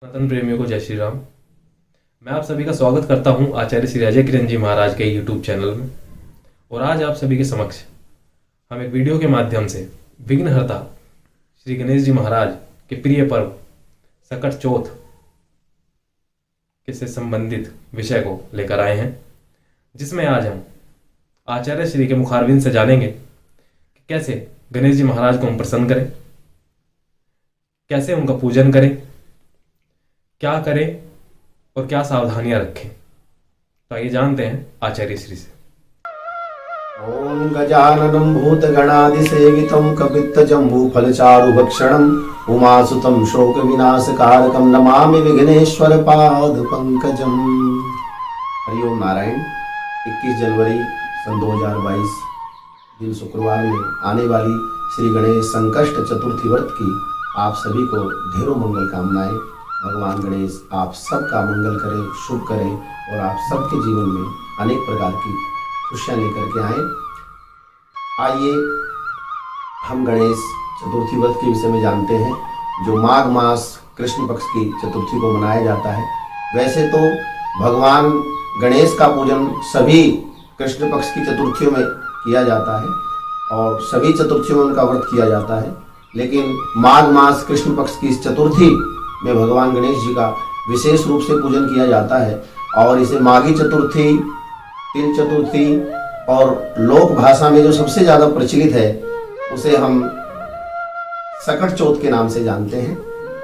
सनातन प्रेमियों को जय श्री राम। मैं आप सभी का स्वागत करता हूं आचार्य श्री अजय किरण जी महाराज के यूट्यूब चैनल में। और आज आप सभी के समक्ष हम एक वीडियो के माध्यम से विघ्नहर्ता श्री गणेश जी महाराज के प्रिय पर्व सकट चौथ के से संबंधित विषय को लेकर आए हैं, जिसमें आज हम आचार्य श्री के मुखारविंद से जानेंगे कि कैसे गणेश जी महाराज को हम प्रसन्न करें, कैसे उनका पूजन करें, क्या करें और क्या सावधानियां रखें। तो आइए जानते हैं आचार्य श्री से। ओम गजाननं भूतगणादिसेवितं कपित्थजम्बूफलचारुभक्षणं उमासुतं शोकविनाशकारकं नमामि विघ्नेश्वर पादपङ्कजम्। हरिओम नारायण। 21 जनवरी सन 2022 दिन शुक्रवार में आने वाली श्री गणेश संकष्ट चतुर्थी व्रत की आप सभी को ढेरों मंगल कामनाएं। भगवान गणेश आप सबका मंगल करें, शुभ करें और आप सबके जीवन में अनेक प्रकार की खुशियाँ लेकर के आए। आइए हम गणेश चतुर्थी व्रत के विषय में जानते हैं, जो माघ मास कृष्ण पक्ष की चतुर्थी को मनाया जाता है। वैसे तो भगवान गणेश का पूजन सभी कृष्ण पक्ष की चतुर्थियों में किया जाता है और सभी चतुर्थियों में उनका व्रत किया जाता है, लेकिन माघ मास कृष्ण पक्ष की इस चतुर्थी में भगवान गणेश जी का विशेष रूप से पूजन किया जाता है और इसे माघी चतुर्थी, तिल चतुर्थी और लोक भाषा में जो सबसे ज़्यादा प्रचलित है उसे हम सकट चौथ के नाम से जानते हैं।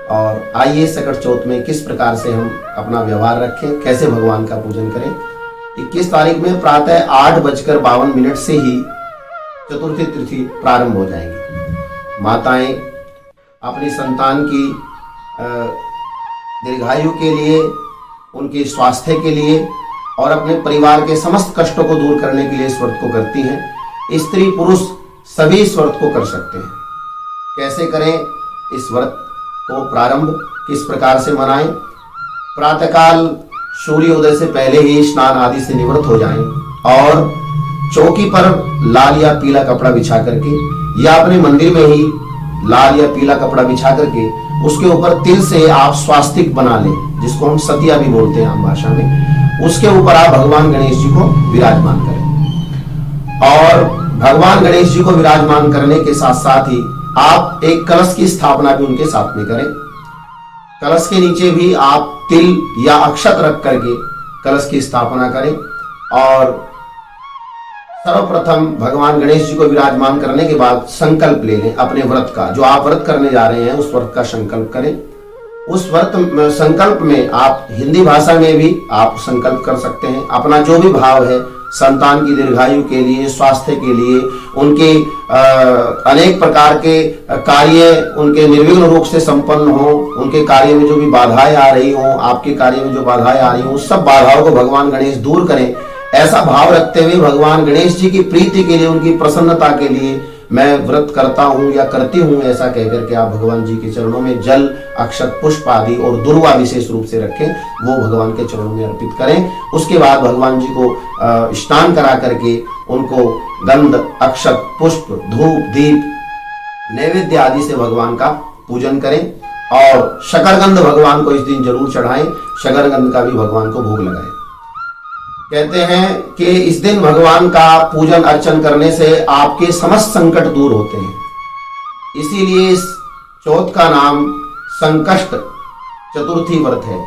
और आइए सकट चौथ में किस प्रकार से हम अपना व्यवहार रखें, कैसे भगवान का पूजन करें। 21 तारीख में प्रातः 8:52 से ही चतुर्थी तिथि प्रारंभ हो जाएंगी। माताएं अपनी संतान की दीर्घायु के लिए, उनके स्वास्थ्य के लिए और अपने परिवार के समस्त कष्टों को दूर करने के लिए इस व्रत को करती हैं। स्त्री पुरुष सभी इस व्रत को कर सकते हैं। कैसे करें इस व्रत को प्रारंभ, किस प्रकार से मनाएं। प्रातःकाल सूर्योदय से पहले ही स्नान आदि से निवृत्त हो जाएं और चौकी पर लाल या पीला कपड़ा बिछा करके या अपने मंदिर में ही लाल या पीला कपड़ा बिछा करके उसके ऊपर तिल से आप स्वास्तिक बना लें, जिसको हम सतिया भी बोलते हैं आम भाषा में। उसके ऊपर आप भगवान गणेश जी को विराजमान करें और भगवान गणेश जी को विराजमान करने के साथ साथ ही आप एक कलश की स्थापना भी उनके साथ में करें। कलश के नीचे भी आप तिल या अक्षत रख करके कलश की स्थापना करें और सर्वप्रथम भगवान गणेश जी को विराजमान करने के बाद संकल्प ले लें अपने व्रत का। जो आप व्रत करने जा रहे हैं उस व्रत का संकल्प करें। उस व्रत संकल्प में आप हिंदी भाषा में भी आप संकल्प कर सकते हैं। अपना जो भी भाव है, संतान की दीर्घायु के लिए, स्वास्थ्य के लिए, उनके अनेक प्रकार के कार्य उनके निर्विघ्न रूप से संपन्न हो, उनके कार्य में जो भी बाधाएं आ रही हो, आपके कार्य में जो बाधाएं आ रही हो, उस सब बाधाओं को भगवान गणेश दूर करें, ऐसा भाव रखते हुए भगवान गणेश जी की प्रीति के लिए, उनकी प्रसन्नता के लिए मैं व्रत करता हूँ या करती हूँ, ऐसा कहकर के आप भगवान जी के चरणों में जल, अक्षत, पुष्प आदि और दुर्वा विशेष रूप से रखें, वो भगवान के चरणों में अर्पित करें। उसके बाद भगवान जी को स्नान करा करके उनको गंध, अक्षत, पुष्प, धूप, दीप, नैवेद्य आदि से भगवान का पूजन करें और शकरगंध भगवान को इस दिन जरूर चढ़ाएं। शकरगंध का भी भगवान को भोग लगाएं। कहते हैं कि इस दिन भगवान का पूजन अर्चन करने से आपके समस्त संकट दूर होते हैं। इसीलिए इस चौथ का नाम संकष्ट चतुर्थी व्रत है।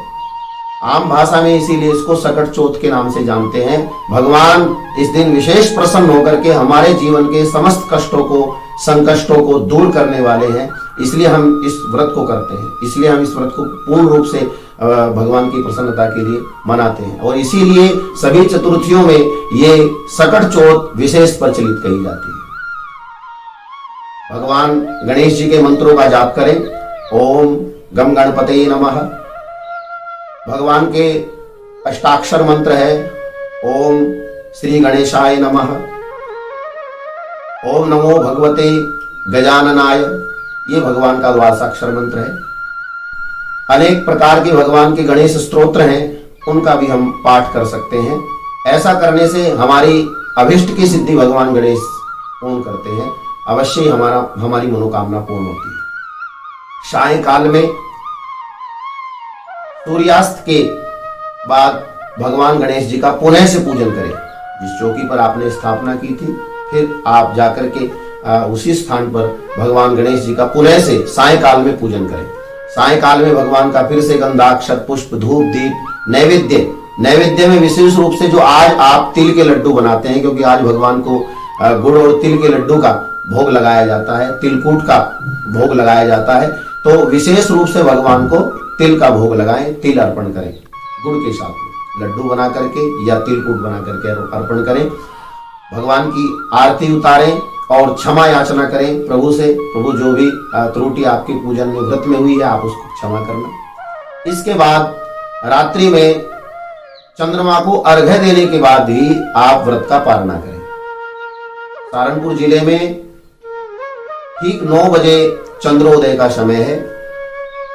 आम भाषा में इसीलिए इसको सकट चौथ के नाम से जानते हैं। भगवान इस दिन विशेष प्रसन्न होकर के हमारे जीवन के समस्त कष्टों को, संकष्टों को दूर करने वाले हैं। इसलिए हम इस व्रत को करते हैं, इसलिए हम इस व्रत को पूर्ण रूप से भगवान की प्रसन्नता के लिए मनाते हैं और इसीलिए सभी चतुर्थियों में ये सकट चौथ विशेष प्रचलित कही जाती है। भगवान गणेश जी के मंत्रों का जाप करें। ओम गम गणपते नमः। भगवान के अष्टाक्षर मंत्र है ओम श्री गणेशाय नमः, ओम नमो भगवते गजाननाय, ये भगवान का द्वादशाक्षर मंत्र है। अनेक प्रकार के भगवान के गणेश स्तोत्र हैं, उनका भी हम पाठ कर सकते हैं। ऐसा करने से हमारी अभिष्ट की सिद्धि भगवान गणेश पूर्ण करते हैं। अवश्य ही हमारी मनोकामना पूर्ण होती है। सायंकाल में सूर्यास्त के बाद भगवान गणेश जी का पुनः से पूजन करें। जिस चौकी पर आपने स्थापना की थी, फिर आप जाकर के उसी स्थान पर भगवान गणेश जी का पुनः से सायंकाल में पूजन करें। सायंकाल में भगवान का फिर से गंधाक्षत, पुष्प, धूप, दीप, नैवेद्य में विशेष रूप से जो आज आप तिल के लड्डू बनाते हैं, क्योंकि आज भगवान को गुड़ और तिल के लड्डू का भोग लगाया जाता है, तिलकूट का भोग लगाया जाता है, तो विशेष रूप से भगवान को तिल का भोग लगाएं, तिल अर्पण करें। गुड़ के साथ में लड्डू बना करके या तिलकूट बना करके अर्पण करें। भगवान की आरती उतारें और क्षमा याचना करें प्रभु से। प्रभु, जो भी त्रुटि आपके पूजन में, व्रत में हुई है, आप उसको क्षमा करना। इसके बाद रात्रि में चंद्रमा को अर्घ्य देने के बाद ही आप व्रत का पारणा करें। सहारनपुर जिले में ठीक 9 बजे चंद्रोदय का समय है।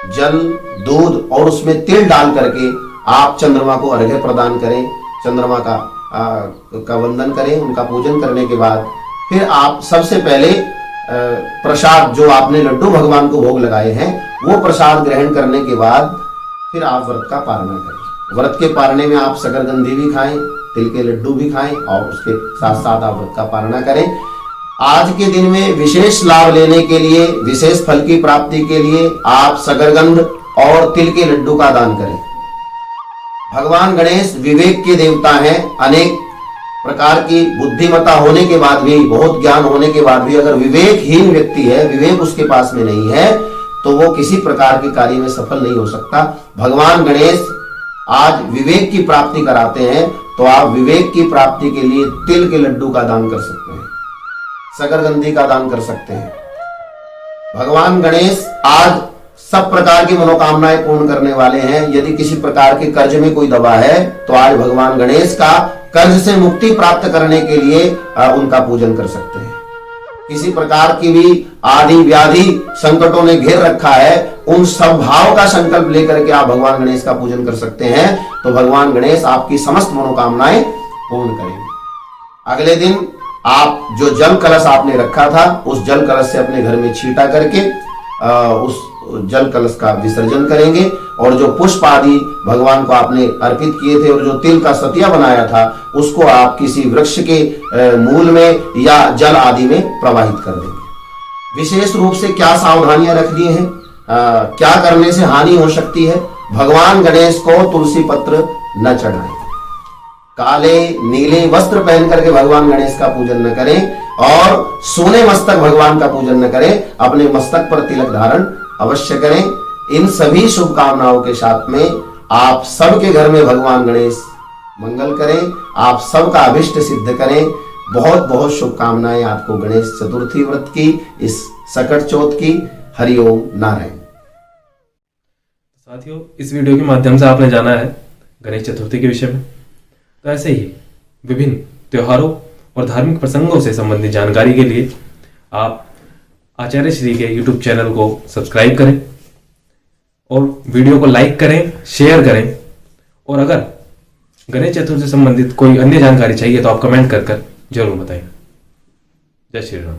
जल, दूध और उसमें तिल डाल करके आप चंद्रमा को अर्घ्य प्रदान करें, चंद्रमा का वंदन करें। उनका पूजन करने के बाद फिर आप सबसे पहले प्रसाद, जो आपने लड्डू भगवान को भोग लगाए हैं, वो प्रसाद ग्रहण करने के बाद फिर आप व्रत का पारणा करें। व्रत के पारने में आप शकरकंदी भी खाएं, तिल के लड्डू भी खाएं और उसके साथ साथ आप व्रत का पारणा करें। आज के दिन में विशेष लाभ लेने के लिए, विशेष फल की प्राप्ति के लिए आप शकरकंद और तिल के लड्डू का दान करें। भगवान गणेश विवेक के देवता हैं। अनेक प्रकार की बुद्धिमत्ता होने के बाद भी, बहुत ज्ञान होने के बाद भी, अगर विवेकहीन व्यक्ति है, विवेक उसके पास में नहीं है, तो वो किसी प्रकार के कार्य में सफल नहीं हो सकता। भगवान गणेश आज विवेक की प्राप्ति कराते हैं, तो आप विवेक की प्राप्ति के लिए तिल के लड्डू का दान कर सकते हैं, शकरकंदी का दान कर सकते हैं। भगवान गणेश आज सब प्रकार की मनोकामनाएं पूर्ण करने वाले हैं। यदि किसी प्रकार के कर्ज में कोई दबा है, तो आज भगवान गणेश का कर्ज से मुक्ति प्राप्त करने के लिए उनका पूजन कर सकते हैं। किसी प्रकार की भी आदि व्याधि संकटों ने घेर रखा है, उन सब भाव का संकल्प लेकर के आप भगवान गणेश का पूजन कर सकते हैं, तो भगवान गणेश आपकी समस्त मनोकामनाएं पूर्ण करेंगे। अगले दिन आप जो जल कलश आपने रखा था, उस जल कलश से अपने घर में छींटा करके उस जल कलश का विसर्जन करेंगे, और जो पुष्प आदि भगवान को आपने अर्पित किए थे और जो तिल का सतिया बनाया था, उसको आप किसी वृक्ष के मूल में या जल आदि में प्रवाहित कर देंगे। विशेष रूप से क्या सावधानियां रखनी है, क्या करने से हानि हो सकती है? भगवान गणेश को तुलसी पत्र न चढ़ाएं, काले नीले वस्त्र पहन करके भगवान गणेश का पूजन न करें, और सोने मस्तक भगवान का पूजन न करें। अपने मस्तक पर तिलक धारण अवश्य करें। इन सभी शुभकामनाओं के साथ में आप सबके घर में भगवान गणेश मंगल करें, आप सबका अभिष्ट सिद्ध करें। बहुत बहुत शुभकामनाएं आपको गणेश चतुर्थी व्रत की, इस सकट चौथ की। हरिओम नारायण। साथियों, इस वीडियो के माध्यम से आपने जाना है गणेश चतुर्थी के विषय में। तो ऐसे ही विभिन्न त्योहारों और धार्मिक प्रसंगों से संबंधित जानकारी के लिए आप आचार्य श्री के YouTube चैनल को सब्सक्राइब करें और वीडियो को लाइक करें, शेयर करें। और अगर गणेश चतुर्थी से संबंधित कोई अन्य जानकारी चाहिए तो आप कमेंट कर जरूर बताएं। जय श्री राम।